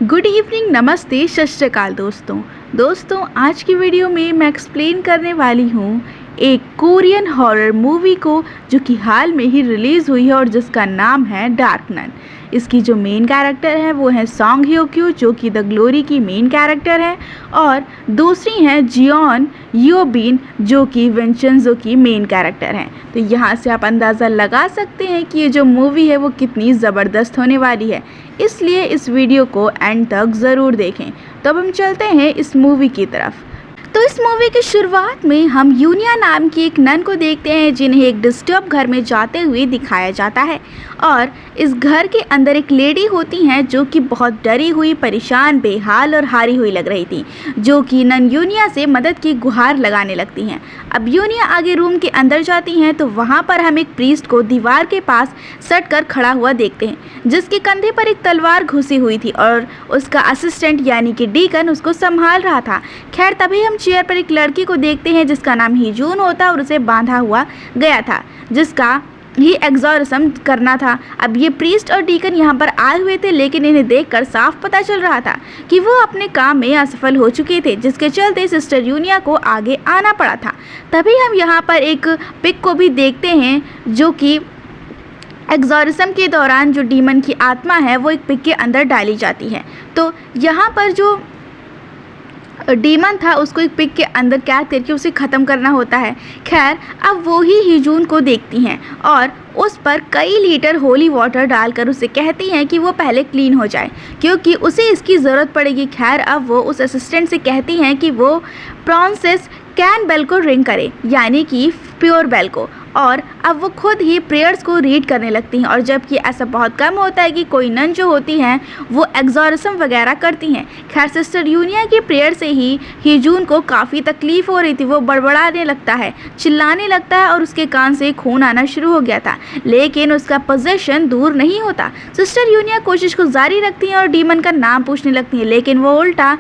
Good evening, नमस्ते, सत श्री अकाल दोस्तों आज की वीडियो में मैं एक्सप्लेन करने वाली हूँ एक कोरियन हॉरर मूवी को जो कि हाल में ही रिलीज़ हुई है और जिसका नाम है डार्क नन। इसकी जो मेन कैरेक्टर है वो है सॉन्ग ह्यो क्यू जो कि द ग्लोरी की मेन कैरेक्टर है और दूसरी हैं जियोन यो बीन जो कि विंचेंजो की मेन कैरेक्टर हैं। तो यहाँ से आप अंदाज़ा लगा सकते हैं कि ये जो मूवी है वो कितनी ज़बरदस्त होने वाली है, इसलिए इस वीडियो को एंड तक ज़रूर देखें। तो अब हम चलते हैं इस मूवी की तरफ। तो इस मूवी की शुरुआत में हम यूनिया नाम की एक नन को देखते हैं जिन्हें एक डिस्टर्ब घर में जाते हुए दिखाया जाता है और इस घर के अंदर एक लेडी होती हैं जो कि बहुत डरी हुई, परेशान, बेहाल और हारी हुई लग रही थी, जो कि नन यूनिया से मदद की गुहार लगाने लगती हैं। अब यूनिया आगे रूम के अंदर जाती हैं तो वहाँ पर हम एक प्रीस्ट को दीवार के पास सट कर खड़ा हुआ देखते हैं जिसके कंधे पर एक तलवार घुसी हुई थी और उसका असिस्टेंट यानी कि डीकन उसको संभाल रहा था। खैर तभी हम चेयर पर एक लड़की को देखते हैं जिसका नाम हीजून होता और उसे बांधा हुआ गया था जिसका ही एग्जॉर्सिज्म करना था। अब ये प्रीस्ट और डीकन यहाँ पर आए हुए थे लेकिन इन्हें देखकर साफ पता चल रहा था कि वो अपने काम में असफल हो चुके थे, जिसके चलते सिस्टर यूनिया को आगे आना पड़ा था। तभी हम यहाँ पर एक पिक को भी देखते हैं जो कि एग्जॉर्सिज्म के दौरान जो डीमन की आत्मा है वो एक पिक के अंदर डाली जाती है। तो यहाँ पर जो डीमन था उसको एक पिक के अंदर कैद करके उसे ख़त्म करना होता है। खैर अब वो ही हिजून को देखती हैं और उस पर कई लीटर होली वाटर डालकर उसे कहती हैं कि वो पहले क्लीन हो जाए क्योंकि उसे इसकी ज़रूरत पड़ेगी। खैर अब वो उस असिस्टेंट से कहती हैं कि वो प्रिंसेस कैन बेल को रिंग करे यानी कि प्योर बेल को, और अब वो खुद ही प्रेयर्स को रीड करने लगती हैं। और जबकि ऐसा बहुत कम होता है कि कोई नन जो होती हैं वो एग्जॉर्सिज्म वगैरह करती हैं। खैर सिस्टर यूनिया की प्रेयर से ही हिजून को काफ़ी तकलीफ़ हो रही थी, वो बड़बड़ाने लगता है, चिल्लाने लगता है और उसके कान से खून आना शुरू हो गया था, लेकिन उसका पोजेशन दूर नहीं होता। सिस्टर यूनिया कोशिश को जारी रखती हैं और डीमन का नाम पूछने लगती हैं, लेकिन वो उल्टा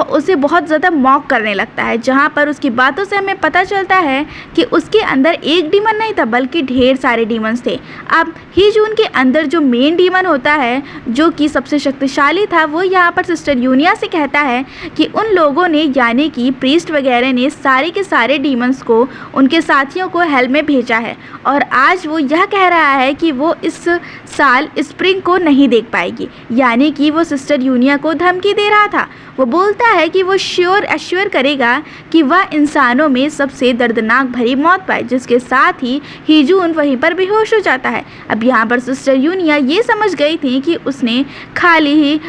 उसे बहुत ज़्यादा मॉक करने लगता है, जहाँ पर उसकी बातों से हमें पता चलता है कि उसके अंदर एक डीमन नहीं था बल्कि ढेर सारे डीमंस थे। अब हिजून के अंदर जो मेन डीमन होता है जो कि सबसे शक्तिशाली था वो यहाँ पर सिस्टर यूनिया से कहता है कि उन लोगों ने यानी कि प्रीस्ट वगैरह ने सारे के सारे डीमंस को उनके साथियों को हेल में भेजा है और आज वो यह कह रहा है कि वो इस साल स्प्रिंग को नहीं देख पाएगी, यानी कि वो सिस्टर यूनिया को धमकी दे रहा था। वो बोलता है कि वो एश्योर करेगा कि वह इंसानों में सबसे दर्दनाक भरी मौत पाए, जिसके साथ ही हिजून वहीं पर बेहोश हो जाता है। अब यहाँ पर सिस्टर यूनिया ये समझ गई थी कि उसने खाली ही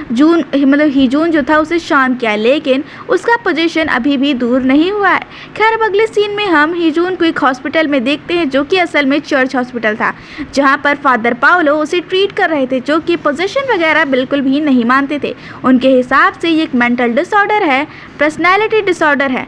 हिजून जो था उसे शांत किया, लेकिन उसका पोजीशन अभी भी दूर नहीं हुआ है। खैर अब अगले सीन में हम हिजून को एक हॉस्पिटल में देखते हैं जो कि असल में चर्च हॉस्पिटल था, जहाँ पर फादर पाउलो उसे ट्रीट कर रहे थे, जो कि पोजीशन वगैरह बिल्कुल भी नहीं मानते थे। उनके हिसाब से ये एक मेंटल डिसऑर्डर है, पर्सनैलिटी डिसऑर्डर है।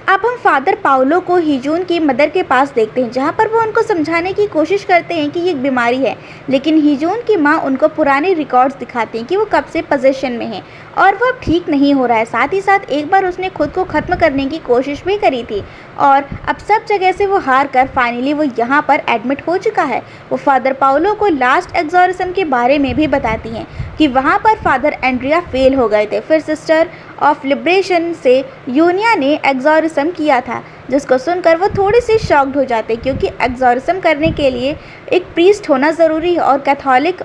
अब हम फादर पाउलो को हिजून की मदर के पास देखते हैं, जहाँ पर वो उनको समझाने की कोशिश करते हैं कि ये एक बीमारी है, लेकिन हिजून की माँ उनको पुराने रिकॉर्ड्स दिखाती हैं कि वो कब से पोजीशन में है और वह ठीक नहीं हो रहा है। साथ ही साथ एक बार उसने खुद को ख़त्म करने की कोशिश भी करी थी और अब सब जगह से वो हार कर फाइनली वो यहाँ पर एडमिट हो चुका है। वो फादर पाउलो को लास्ट एग्जॉर्सिज्म के बारे में भी बताती हैं कि वहाँ पर फादर एंड्रिया फेल हो गए थे। फिर सिस्टर ऑफ लिबरेशन से यूनिया ने एग्जॉर्सिज्म किया था, जिसको सुनकर वो थोड़ी सी शॉक्ड हो जाते क्योंकि एग्जॉर्सिज्म करने के लिए एक प्रीस्ट होना ज़रूरी है और कैथोलिक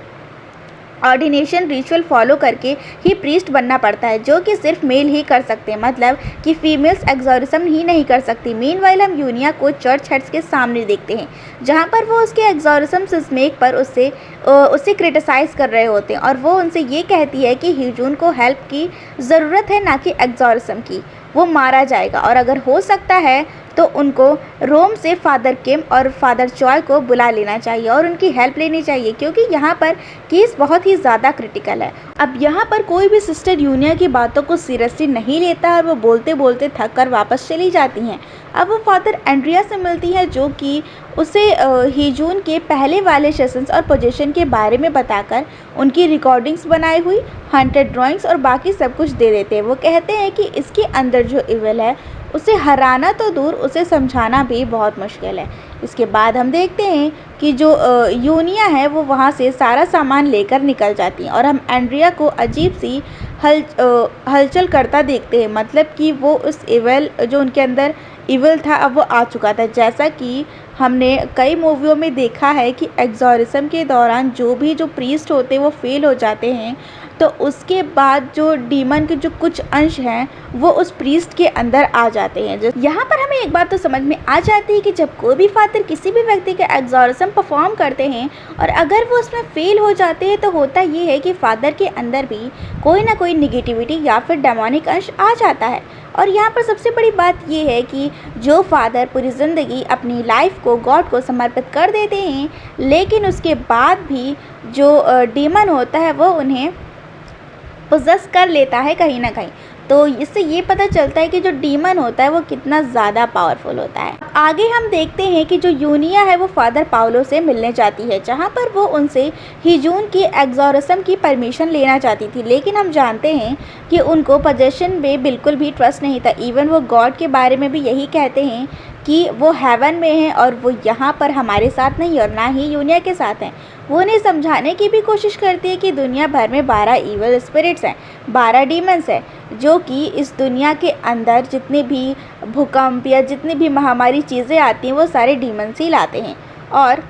ऑर्डिनेशन रिचुअल फॉलो करके ही प्रीस्ट बनना पड़ता है, जो कि सिर्फ मेल ही कर सकते हैं, मतलब कि फीमेल्स एग्जॉर्सिज्म ही नहीं कर सकती। मीनवाइल हम यूनिया को चर्च हेड्स के सामने देखते हैं जहां पर वो उसके एग्जॉर्सिज्म सिस्मेक पर उससे क्रिटिसाइज़ कर रहे होते हैं और वो उनसे ये कहती है कि हिजून को हेल्प की ज़रूरत है, ना कि एग्जॉर्सिज्म की। वो मारा जाएगा और अगर हो सकता है तो उनको रोम से फादर किम और फादर चॉय को बुला लेना चाहिए और उनकी हेल्प लेनी चाहिए क्योंकि यहाँ पर केस बहुत ही ज़्यादा क्रिटिकल है। अब यहाँ पर कोई भी सिस्टर यूनिया की बातों को सीरियसली नहीं लेता और वो बोलते बोलते थक कर वापस चली जाती हैं। अब वो फादर एंड्रिया से मिलती है जो कि उसे हिजून के पहले वाले सेशंस और पोजीशन के बारे में बताकर उनकी रिकॉर्डिंग्स बनाई हुई हंटेड ड्राइंग्स और बाकी सब कुछ दे देते हैं। वो कहते हैं कि इसके अंदर जो इविल है उसे हराना तो दूर, उसे समझाना भी बहुत मुश्किल है। इसके बाद हम देखते हैं कि जो यूनिया है वो वहाँ से सारा सामान लेकर निकल जाती है और हम एंड्रिया को अजीब सी हलचल करता देखते हैं, मतलब कि वो उस इविल जो उनके अंदर इविल था अब वो आ चुका था। जैसा कि हमने कई मूवियों में देखा है कि एग्जॉरिज्म के दौरान जो प्रीस्ट होते हैं वो फेल हो जाते हैं, तो उसके बाद जो डीमन के जो कुछ अंश हैं वो उस प्रीस्ट के अंदर आ जाते हैं। यहाँ पर हमें एक बात तो समझ में आ जाती है कि जब कोई भी फादर किसी भी व्यक्ति का एग्जॉरिज्म परफॉर्म करते हैं और अगर वो उसमें फेल हो जाते हैं तो होता ये है कि फादर के अंदर भी कोई ना कोई निगेटिविटी या फिर डेमोनिक अंश आ जाता है। और यहाँ पर सबसे बड़ी बात ये है कि जो फादर पूरी ज़िंदगी अपनी लाइफ को गॉड को समर्पित कर देते हैं, लेकिन उसके बाद भी जो डीमन होता है वो उन्हें पोजेस कर लेता है कहीं ना कहीं। तो इससे ये पता चलता है कि जो डीमन होता है वो कितना ज़्यादा पावरफुल होता है। आगे हम देखते हैं कि जो यूनिया है वो फादर पाउलो से मिलने जाती है, जहाँ पर वो उनसे हिजून की एग्जॉरिज्म की परमिशन लेना चाहती थी, लेकिन हम जानते हैं कि उनको पोजेशन में बिल्कुल भी ट्रस्ट नहीं था। इवन वो गॉड के बारे में भी यही कहते हैं कि वो हेवन में हैं और वो यहाँ पर हमारे साथ नहीं और ना ही यूनिया के साथ हैं। वो उन्हें समझाने की भी कोशिश करती है कि दुनिया भर में 12 ईवल स्पिरिट्स हैं, 12 डीमंस हैं, जो कि इस दुनिया के अंदर जितने भी भूकंप या जितनी भी महामारी चीज़ें आती हैं वो सारे डीमंस ही लाते हैं। और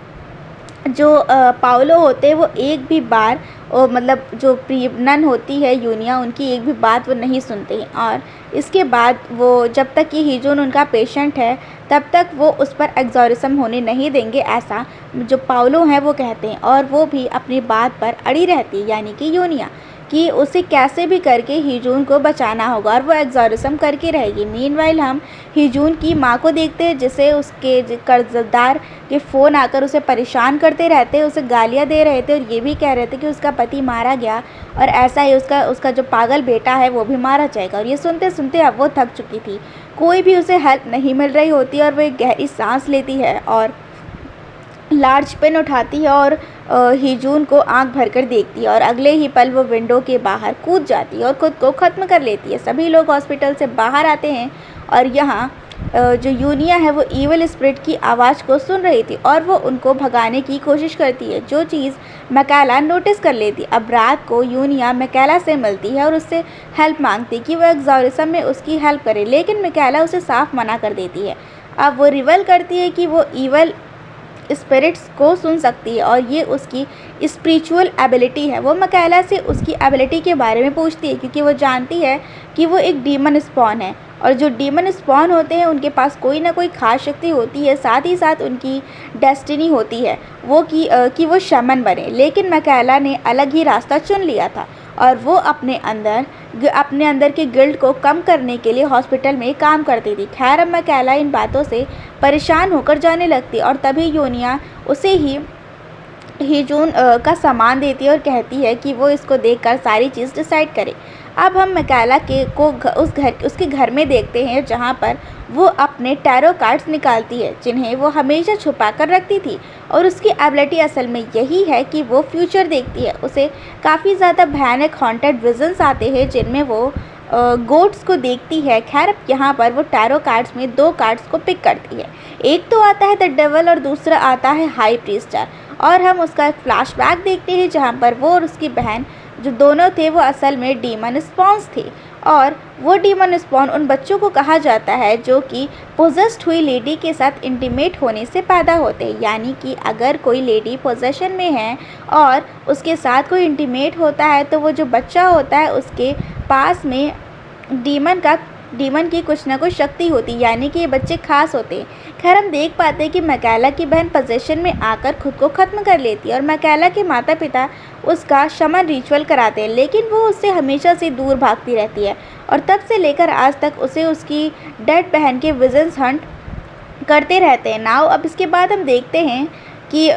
जो पाउलो होते हैं वो एक भी बार मतलब जो नन होती है यूनिया, उनकी एक भी बात वो नहीं सुनते हैं। और इसके बाद वो जब तक कि हिजून उनका पेशेंट है तब तक वो उस पर एग्जॉरिज्म होने नहीं देंगे, ऐसा जो पाउलो हैं वो कहते हैं। और वो भी अपनी बात पर अड़ी रहती है, यानी कि यूनिया, कि उसे कैसे भी करके हिजून को बचाना होगा और वो एग्जॉरिज्म करके रहेगी। मीनवाइल हम हिजून की माँ को देखते हैं, जिसे उसके कर्जदार के फ़ोन आकर उसे परेशान करते रहते, उसे गालियाँ दे रहे थे और ये भी कह रहे थे कि उसका पति मारा गया और ऐसा ही उसका जो पागल बेटा है वो भी मारा जाएगा। और ये सुनते सुनते अब वो थक चुकी थी, कोई भी उसे हेल्प नहीं मिल रही होती और वो एक गहरी सांस लेती है और लार्ज पेन उठाती है और हिजून को आंख भरकर देखती है और अगले ही पल वो विंडो के बाहर कूद जाती है और खुद को ख़त्म कर लेती है। सभी लोग हॉस्पिटल से बाहर आते हैं और यहाँ जो यूनिया है वो ईविल स्पिरिट की आवाज़ को सुन रही थी और वो उनको भगाने की कोशिश करती है, जो चीज़ मैकेला नोटिस कर लेती। अब रात को यूनिया मैकेला से मिलती है और उससे हेल्प मांगती कि वो एग्जॉरिज्म में उसकी हेल्प करे, लेकिन मैकेला उसे साफ मना कर देती है। अब वो रिवल करती है कि वो ईविल स्पिरिट्स को सुन सकती है और ये उसकी स्पिरिचुअल एबिलिटी है। वो मैकेला से उसकी एबिलिटी के बारे में पूछती है, क्योंकि वो जानती है कि वो एक डीमन स्पॉन है और जो डीमन स्पॉन होते हैं उनके पास कोई ना कोई खास शक्ति होती है, साथ ही साथ उनकी डेस्टिनी होती है वो कि वो शमन बने। लेकिन मैकेला ने अलग ही रास्ता चुन लिया था और वो अपने अंदर के गिल्ट को कम करने के लिए हॉस्पिटल में काम करती थी। खैर, अब मैकेला इन बातों से परेशान होकर जाने लगती और तभी यूनिया उसे हिजून का सामान देती है और कहती है कि वो इसको देखकर सारी चीज़ डिसाइड करे। अब हम मैकेला उसके घर में देखते हैं, जहाँ पर वो अपने टैरो कार्ड्स निकालती है, जिन्हें वो हमेशा छुपा कर रखती थी। और उसकी एबिलिटी असल में यही है कि वो फ्यूचर देखती है। उसे काफ़ी ज़्यादा भयानक हॉन्टेड विजन्स आते हैं, जिनमें वो गोट्स को देखती है। खैर, यहाँ पर वो टैरो कार्ड्स में 2 कार्ड्स को पिक करती है। एक तो आता है द डेविल और दूसरा आता है हाई प्रीस्टर। और हम उसका एक फ्लैशबैक देखते हैं, जहाँ पर वो और उसकी बहन जो दोनों थे वो असल में डीमन स्पॉन्स थे। और वो डीमन स्पॉन उन बच्चों को कहा जाता है जो कि पोजेस्ड हुई लेडी के साथ इंटीमेट होने से पैदा होते हैं। यानी कि अगर कोई लेडी पोजेशन में है और उसके साथ कोई इंटीमेट होता है तो वो जो बच्चा होता है उसके पास में डीमन की कुछ ना कुछ शक्ति होती है, यानी कि ये बच्चे खास होते हैं। खैर, हम देख पाते हैं कि मैकेला की बहन पोजेशन में आकर खुद को ख़त्म कर लेती है और मैकेला के माता पिता उसका शमन रिचुअल कराते हैं, लेकिन वो उससे हमेशा से दूर भागती रहती है और तब से लेकर आज तक उसे उसकी डेड बहन के विजन्स हंट करते रहते हैं। नाउ अब इसके बाद हम देखते हैं कि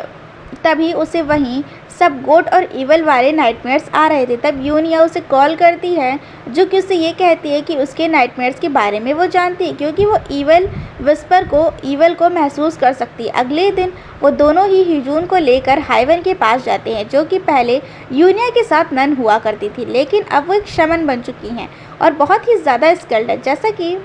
तभी उसे वहीं सब गोट और इवल वाले नाइटमेयर्स आ रहे थे। तब यूनिया उसे कॉल करती है, जो कि उसे ये कहती है कि उसके नाइटमेयर्स के बारे में वो जानती है, क्योंकि वो ईवल को महसूस कर सकती है। अगले दिन वो दोनों ही हिजून को लेकर हाइवन के पास जाते हैं, जो कि पहले यूनिया के साथ नन हुआ करती थी, लेकिन अब वो एक शमन बन चुकी हैं और बहुत ही ज़्यादा स्किल्ड है। जैसा कि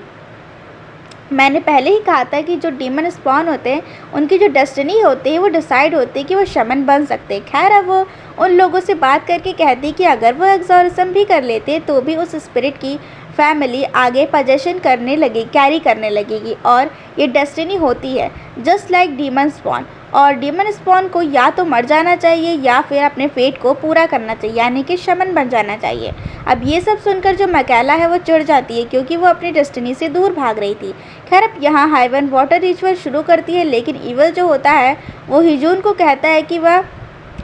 मैंने पहले ही कहा था कि जो डीमन स्पॉन होते हैं, उनकी जो डेस्टिनी होती है वो डिसाइड होती है कि वो शमन बन सकते हैं। खैर, अब वो उन लोगों से बात करके कहती कि अगर वो एक्सॉर्सिज्म भी कर लेते तो भी उस स्पिरिट की फैमिली आगे कैरी करने लगेगी, और ये डेस्टिनी होती है जस्ट लाइक डीमन स्पॉन। और डीमन स्पॉन को या तो मर जाना चाहिए या फिर अपने फेट को पूरा करना चाहिए, यानी कि शमन बन जाना चाहिए। अब ये सब सुनकर जो मैकेला है वो चिढ़ जाती है, क्योंकि वो अपनी डेस्टिनी से दूर भाग रही थी। खैर, अब यहाँ हाइवन वाटर रिचुअल शुरू करती है, लेकिन इवल जो होता है वो हिजून को कहता है कि वह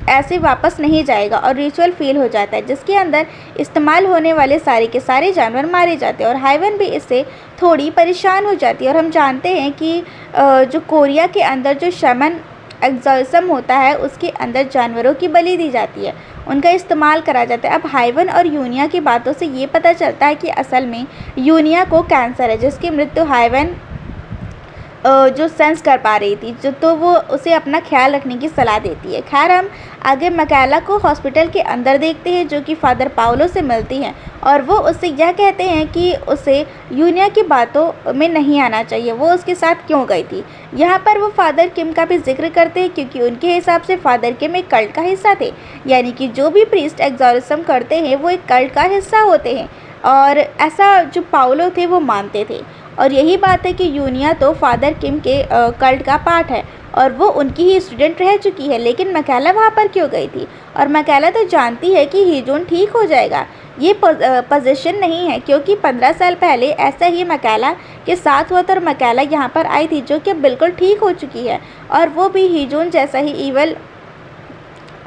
ऐसे वापस नहीं जाएगा, और रिचुअल फेल हो जाता है, जिसके अंदर इस्तेमाल होने वाले सारे के सारे जानवर मारे जाते हैं। और हाइवन भी इससे थोड़ी परेशान हो जाती है। और हम जानते हैं कि जो कोरिया के अंदर जो शमन एक्सॉर्सिज्म होता है, उसके अंदर जानवरों की बलि दी जाती है, उनका इस्तेमाल करा जाता है। अब हाइवन और यूनिया की बातों से ये पता चलता है कि असल में यूनिया को कैंसर है, जिसकी मृत्यु हाइवन जो सेंस कर पा रही थी, तो वो उसे अपना ख्याल रखने की सलाह देती है। खैर, हम आगे मैकेला को हॉस्पिटल के अंदर देखते हैं, जो कि फादर पाउलो से मिलती हैं, और वो उससे यह कहते हैं कि उसे यूनिया की बातों में नहीं आना चाहिए, वो उसके साथ क्यों गई थी। यहाँ पर वो फादर किम का भी जिक्र करते हैं, क्योंकि उनके हिसाब से फादर किम एक कल्ट का हिस्सा थे, यानी कि जो भी प्रीस्ट एक्सॉर्सिज्म करते हैं वो एक कल्ट का हिस्सा होते हैं, और ऐसा जो पाउलो थे वो मानते थे। और यही बात है कि यूनिया तो फादर किम के कल्ट का पार्ट है, और वो उनकी ही स्टूडेंट रह चुकी है, लेकिन मैकेला वहाँ पर क्यों गई थी। और मैकेला तो जानती है कि हिजून ठीक हो जाएगा, ये पोजीशन नहीं है, क्योंकि 15 साल पहले ऐसा ही मैकेला के साथ हुआ था, और मैकेला यहाँ पर आई थी, जो कि बिल्कुल ठीक हो चुकी है, और वो भी हिजून जैसा ही ईवल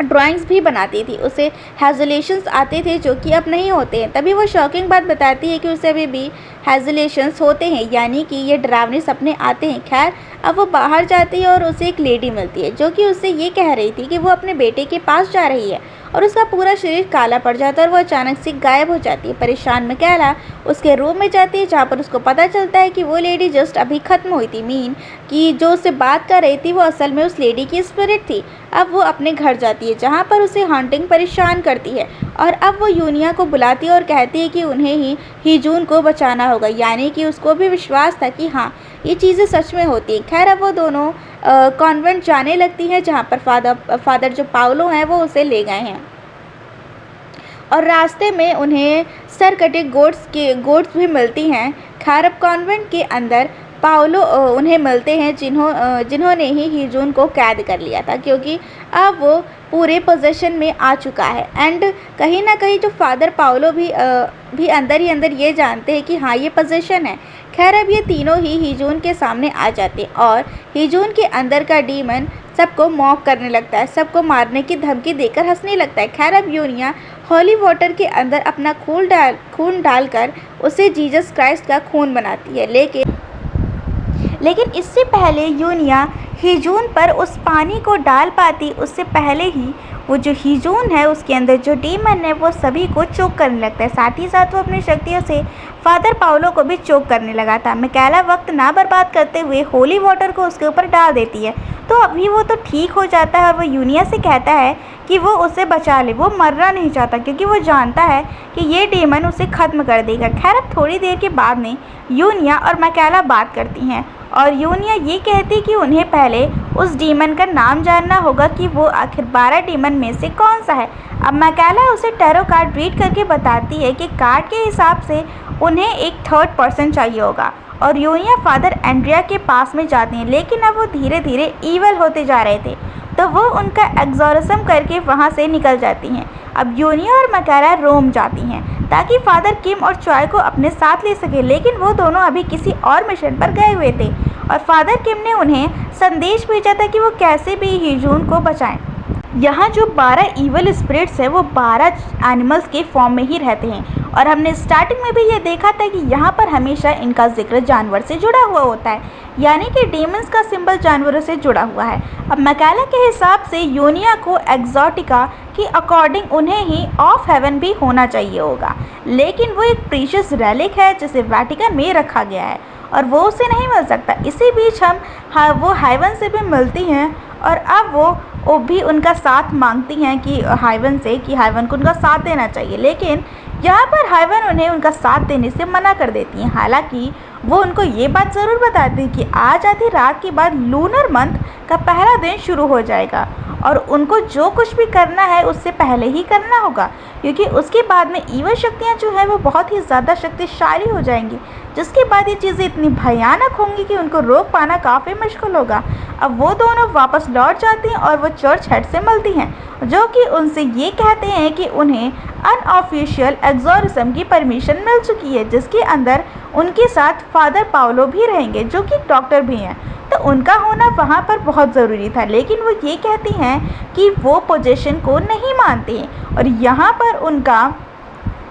ड्राइंग्स भी बनाती थी, उसे हेजुलेशंस आते थे, जो कि अब नहीं होते हैं। तभी वो शॉकिंग बात बताती है कि उसे अभी भी हेजुलेशंस होते हैं, यानी कि ये डरावने सपने आते हैं। खैर, अब वो बाहर जाती है और उसे एक लेडी मिलती है, जो कि उससे ये कह रही थी कि वो अपने बेटे के पास जा रही है, और उसका पूरा शरीर काला पड़ जाता है और वो अचानक से गायब हो जाती है। परेशान मैकेला उसके रूम में जाती है, जहाँ पर उसको पता चलता है कि वो लेडी जस्ट अभी ख़त्म हुई थी, मीन कि जो उससे बात कर रही थी वो असल में उस लेडी की स्पिरिट थी। अब वो अपने घर जाती है, जहाँ पर उसे हॉन्टिंग परेशान करती है, और अब वो यूनिया को बुलाती है और कहती है कि उन्हें ही हिजून को बचाना होगा, यानी कि उसको भी विश्वास था कि हाँ, ये चीज़ें सच में होती हैं। खैर, अब वो दोनों कॉन्वेंट जाने लगती हैं, जहाँ पर फादर जो पाउलो हैं वो उसे ले गए हैं, और रास्ते में उन्हें सर कटे गोट्स भी मिलती हैं। खैर, अब कॉन्वेंट के अंदर पाउलो उन्हें मिलते हैं, जिन्होंने ही हिजून को कैद कर लिया था, क्योंकि अब वो पूरे पोजीशन में आ चुका है। एंड कहीं ना कहीं जो फादर पाउलो भी अंदर ही अंदर ये जानते हैं कि हाँ, ये पोजीशन है। खैर, अब ये तीनों ही हिजून के सामने आ जाते हैं, और हिजून के अंदर का डीमन सबको मॉक करने लगता है, सबको मारने की धमकी देकर हंसने लगता है। खैर, अब यूनिया हॉली वाटर के अंदर अपना खून डालकर उसे जीसस क्राइस्ट का खून बनाती है, लेकिन इससे पहले यूनिया हिजून पर उस पानी को डाल पाती, उससे पहले ही वो जो हिजून है उसके अंदर जो डीमन है वो सभी को चोक करने लगता है। साथ ही साथ वो अपनी शक्तियों से फादर पाउलो को भी चोक करने लगा था। मैकेला वक्त ना बर्बाद करते हुए होली वाटर को उसके ऊपर डाल देती है, तो अभी वो तो ठीक हो जाता है, और वो यूनिया से कहता है कि वो उसे बचा ले, वो मरना नहीं चाहता, क्योंकि वो जानता है कि ये डीमन उसे ख़त्म कर देगा। खैर, अब थोड़ी देर के बाद में यूनिया और मैकेला बात करती हैं, और यूनिया ये कहती कि उन्हें पहले उस डीमन का नाम जानना होगा कि वो आखिर 12 डीमन में से कौन सा है। अब मैकेला उसे टैरो कार्ड रीड करके बताती है कि कार्ड के हिसाब से उन्हें एक थर्ड पर्सन चाहिए होगा, और यूनिया फादर एंड्रिया के पास में जाती हैं, लेकिन अब वो धीरे धीरे ईवल होते जा रहे थे, तो वो उनका एक्सॉर्सिज्म करके वहाँ से निकल जाती हैं। अब यूनिया और मैकेला रोम जाती हैं ताकि फादर किम और चॉय को अपने साथ ले सके, लेकिन वो दोनों अभी किसी और मिशन पर गए हुए थे, और फादर किम ने उन्हें संदेश भेजा था कि वो कैसे भी हिजून को बचाएं। यहाँ जो 12 इवल स्पिरिट्स है वो 12 एनिमल्स के फॉर्म में ही रहते हैं और हमने स्टार्टिंग में भी ये देखा था कि यहाँ पर हमेशा इनका जिक्र जानवर से जुड़ा हुआ होता है, यानी कि डेमन्स का सिंबल जानवरों से जुड़ा हुआ है। अब मैकेला के हिसाब से यूनिया को एक्सोटिका की अकॉर्डिंग उन्हें ही ऑफ हेवन भी होना चाहिए होगा, लेकिन वो एक प्रीशियस रेलिक है जिसे वेटिकन में रखा गया है और वो उसे नहीं मिल सकता। इसी बीच वो हाइवन से भी मिलती हैं और अब वो भी उनका साथ मांगती हैं कि हाइवन से कि हाइवन को उनका साथ देना चाहिए, लेकिन यहाँ पर हाइवन उन्हें उनका साथ देने से मना कर देती हैं। हालांकि वो उनको ये बात ज़रूर बताती है कि आज आधी रात के बाद लूनर मंथ का पहला दिन शुरू हो जाएगा और उनको जो कुछ भी करना है उससे पहले ही करना होगा, क्योंकि उसके बाद में ईवल शक्तियाँ जो है वो बहुत ही ज़्यादा शक्तिशाली हो जाएंगी, जिसके बाद ये चीज़ें इतनी भयानक होंगी कि उनको रोक पाना काफ़ी मुश्किल होगा। अब वो दोनों वापस लौट जाती हैं और वो चर्च हेड से मिलती हैं, जो कि उनसे ये कहते हैं कि उन्हें अनऑफिशियल एक्सोरिज्म की परमिशन मिल चुकी है, जिसके अंदर उनके साथ फादर पाउलो भी रहेंगे जो कि डॉक्टर भी हैं। तो उनका होना वहाँ पर बहुत ज़रूरी था, लेकिन वो ये कहती हैं कि वो पोजीशन को नहीं मानते हैं और यहाँ पर उनका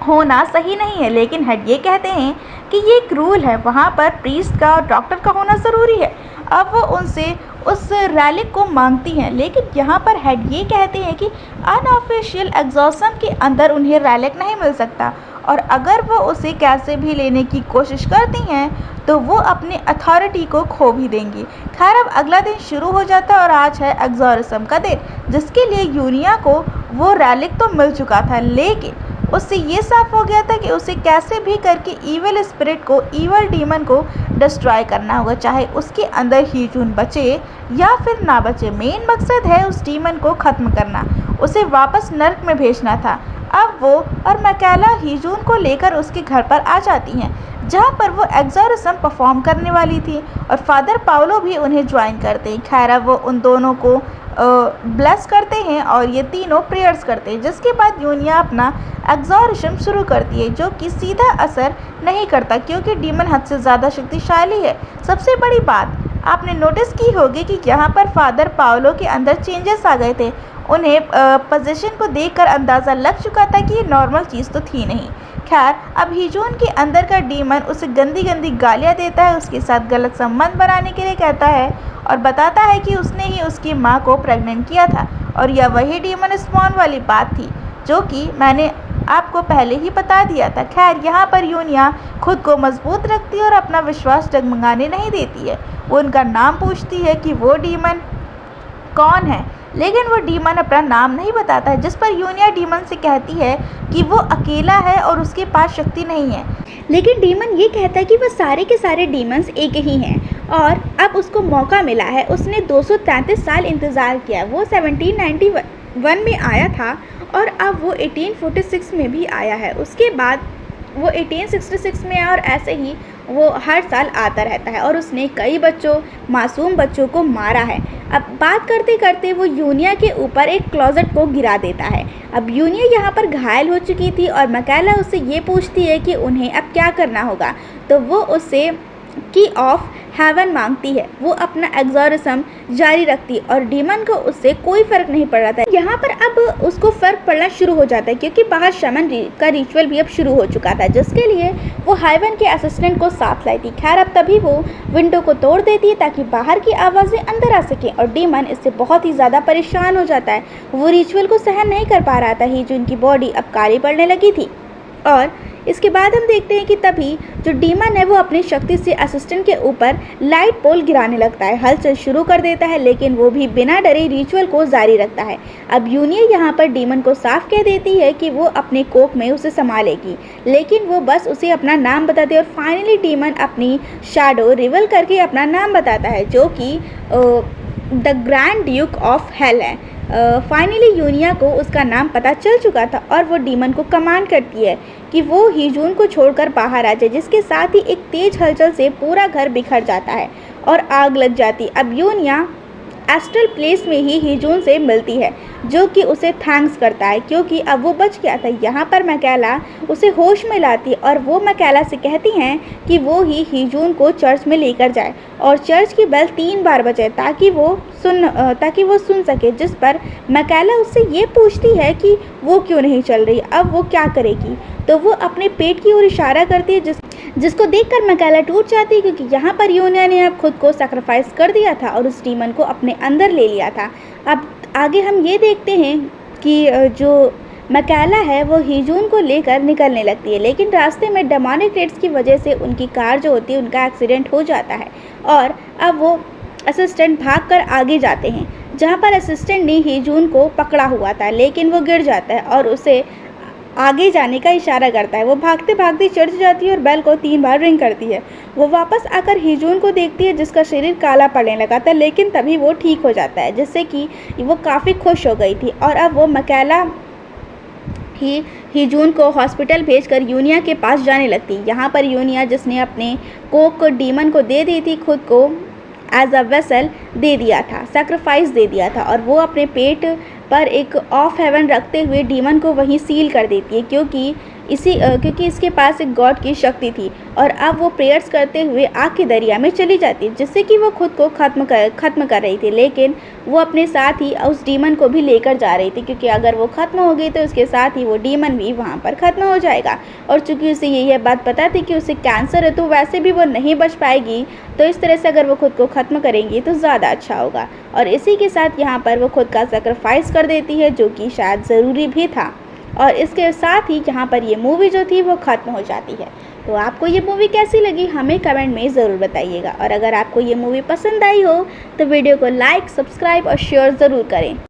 होना सही नहीं है, लेकिन हेड ये कहते हैं कि ये एक रूल है, वहाँ पर प्रीस्ट का और डॉक्टर का होना ज़रूरी है। अब वो उनसे उस रैलिक को मांगती हैं, लेकिन यहाँ पर हेड ये कहते हैं कि अनऑफिशियल एग्जॉर्सिज्म के अंदर उन्हें रैलिक नहीं मिल सकता और अगर वो उसे कैसे भी लेने की कोशिश करती हैं तो वो अपनी अथॉरिटी को खो भी देंगी। खैर, अब अगला दिन शुरू हो जाता है और आज है एक्सोरिज्म का दिन, जिसके लिए यूनिया को वो रैलिक तो मिल चुका था, लेकिन उससे ये साफ हो गया था कि उसे कैसे भी करके ईवल स्पिरिट को, ईवल डीमन को डिस्ट्रॉय करना होगा, चाहे उसके अंदर हीजून बचे या फिर ना बचे। मेन मकसद है उस डीमन को ख़त्म करना, उसे वापस नर्क में भेजना था। अब वो और मैकेला हीजून को लेकर उसके घर पर आ जाती हैं, जहाँ पर वो एक्सोरिज्म परफॉर्म करने वाली थी और फादर पाउलो भी उन्हें ज्वाइन करते हैं। खैर, अब वो उन दोनों को ब्लेस करते हैं और ये तीनों प्रेयर्स करते हैं, जिसके बाद यूनिया अपना एक्सोरिज्म शुरू करती है, जो कि सीधा असर नहीं करता क्योंकि डीमन हद से ज़्यादा शक्तिशाली है। सबसे बड़ी बात आपने नोटिस की होगी कि यहाँ पर फादर पाउलो के अंदर चेंजेस आ गए थे। उन्हें पोजीशन को देखकर अंदाज़ा लग चुका था कि ये नॉर्मल चीज़ तो थी नहीं। खैर, अब हीजून के अंदर का डीमन उसे गंदी गंदी गालियाँ देता है, उसके साथ गलत संबंध बनाने के लिए कहता है और बताता है कि उसने ही उसकी माँ को प्रेग्नेंट किया था और यह वही डीमन स्पॉन वाली बात थी जो कि मैंने आपको पहले ही बता दिया था। खैर, यहाँ पर यूनिया खुद को मजबूत रखती है और अपना विश्वास डगमगाने नहीं देती है। वो उनका नाम पूछती है कि वो डीमन कौन है, लेकिन वो डीमन अपना नाम नहीं बताता है, जिस पर यूनिया डीमन से कहती है कि वो अकेला है और उसके पास शक्ति नहीं है। लेकिन डीमन ये कहता है कि वो सारे के सारे डीमंस एक ही हैं और अब उसको मौका मिला है। उसने 233 साल इंतज़ार किया। वो 1791 में आया था और अब वो 1846 में भी आया है। उसके बाद वो 1866 में आया और ऐसे ही वो हर साल आता रहता है और उसने कई मासूम बच्चों को मारा है। अब बात करते करते वो यूनिया के ऊपर एक क्लोजेट को गिरा देता है। अब यूनिया यहाँ पर घायल हो चुकी थी और मैकेला उससे ये पूछती है कि उन्हें अब क्या करना होगा, तो वो उससे की ऑफ हेवन मांगती है। वो अपना एक्सोरिज्म जारी रखती और डीमन को उससे कोई फ़र्क नहीं पड़ रहा था। यहाँ पर अब उसको फ़र्क पड़ना शुरू हो जाता है क्योंकि बाहर शमन का रिचुअल भी अब शुरू हो चुका था, जिसके लिए वो हाइवन के असिस्टेंट को साथ लाई थी। खैर, अब तभी वो विंडो को तोड़ देती है ताकि बाहर की आवाज़ें अंदर आ सकें और डीमन इससे बहुत ही ज़्यादा परेशान हो जाता है। वो रिचुअल को सहन नहीं कर पा रहा था ही, जो उनकी बॉडी अब काली पड़ने लगी थी। और इसके बाद हम देखते हैं कि तभी जो डीमन है वो अपनी शक्ति से असिस्टेंट के ऊपर लाइट पोल गिराने लगता है, हलचल शुरू कर देता है, लेकिन वो भी बिना डरे रिचुअल को जारी रखता है। अब यूनिया यहाँ पर डीमन को साफ कह देती है कि वो अपने कोख में उसे संभालेगी, लेकिन वो बस उसे अपना नाम बताती है और फाइनली डीमन अपनी शैडो रिवील करके अपना नाम बताता है, जो कि the grand Duke of hell है। फाइनली यूनिया को उसका नाम पता चल चुका था और वो डीमन को कमांड करती है कि वो हीजून को छोड़कर बाहर आ जाए, जिसके साथ ही एक तेज हलचल से पूरा घर बिखर जाता है और आग लग जाती। अब यूनिया एस्ट्रल प्लेस में ही हीजून से मिलती है, जो कि उसे थैंक्स करता है क्योंकि अब वो बच गया था। यहाँ पर मैकेला उसे होश में लाती और वो मैकेला से कहती हैं कि वो ही हीजून को चर्च में लेकर जाए और चर्च की बेल 3 बार बजे ताकि वो ताकि वो सुन सके, जिस पर मैकेला उससे ये पूछती है कि वो क्यों नहीं चल रही, अब वो क्या करेगी। तो वो अपने पेट की ओर इशारा करती है, जिसको देखकर मैकेला टूट जाती है, क्योंकि यहाँ पर यूनिया ने अब खुद को सैक्रिफाइस कर दिया था और उस डीमन को अपने अंदर ले लिया था। अब आगे हम ये देखते हैं कि जो मैकेला है वो हीजून को लेकर निकलने लगती है, लेकिन रास्ते में डेमोनिक रेड्स की वजह से उनकी कार जो होती है उनका एक्सीडेंट हो जाता है और अब वो असिस्टेंट भागकर आगे जाते हैं, जहाँ पर असिस्टेंट ने हीजून को पकड़ा हुआ था, लेकिन वो गिर जाता है और उसे आगे जाने का इशारा करता है। वो भागते भागते चर्च जाती है और बेल को 3 बार रिंग करती है। वो वापस आकर हीजून को देखती है, जिसका शरीर काला पड़ने लगा था, लेकिन तभी वो ठीक हो जाता है, जिससे कि वो काफ़ी खुश हो गई थी। और अब वो मैकेला हीजून को हॉस्पिटल भेजकर यूनिया के पास जाने लगती। यहाँ पर यूनिया, जिसने अपने कोक डीमन को दे दी थी, खुद को एज अ वेसल दे दिया था, सैक्रिफाइस दे दिया था, और वो अपने पेट पर एक ऑफ हेवन रखते हुए डीमन को वहीं सील कर देती है, क्योंकि इसके पास एक गॉड की शक्ति थी। और अब वो प्रेयर्स करते हुए आग के दरिया में चली जाती है, जिससे कि वो खुद को ख़त्म कर रही थी, लेकिन वो अपने साथ ही उस डीमन को भी लेकर जा रही थी, क्योंकि अगर वो ख़त्म हो गई तो उसके साथ ही वो डीमन भी वहाँ पर ख़त्म हो जाएगा। और चूँकि उसे यह बात पता थी कि उसे कैंसर है, तो वैसे भी वो नहीं बच पाएगी, तो इस तरह से अगर वो खुद को ख़त्म करेंगी तो ज़्यादा अच्छा होगा। और इसी के साथ यहाँ पर वो खुद का सेक्रीफाइस कर देती है, जो कि शायद ज़रूरी भी था। और इसके साथ ही यहाँ पर ये मूवी जो थी वो ख़त्म हो जाती है। तो आपको ये मूवी कैसी लगी हमें कमेंट में ज़रूर बताइएगा, और अगर आपको ये मूवी पसंद आई हो तो वीडियो को लाइक, सब्सक्राइब और शेयर ज़रूर करें।